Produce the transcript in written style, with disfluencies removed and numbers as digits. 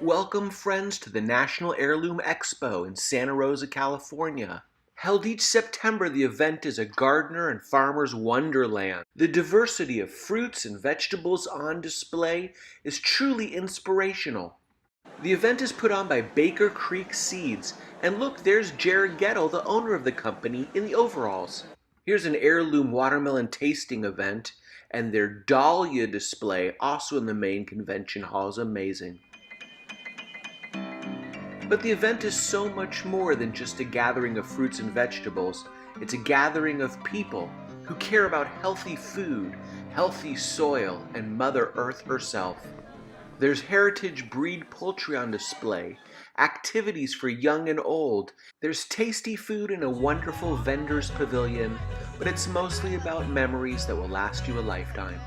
Welcome, friends, to the National Heirloom Expo in Santa Rosa, California. Held each September, the event is a gardener and farmer's wonderland. The diversity of fruits and vegetables on display is truly inspirational. The event is put on by Baker Creek Seeds, and look, there's Jared Gettle, the owner of the company, in the overalls. Here's an heirloom watermelon tasting event, and their dahlia display, also in the main convention hall, is amazing. But the event is so much more than just a gathering of fruits and vegetables. It's a gathering of people who care about healthy food, healthy soil, and Mother Earth herself. There's heritage breed poultry on display, activities for young and old. There's tasty food in a wonderful vendor's pavilion, but it's mostly about memories that will last you a lifetime.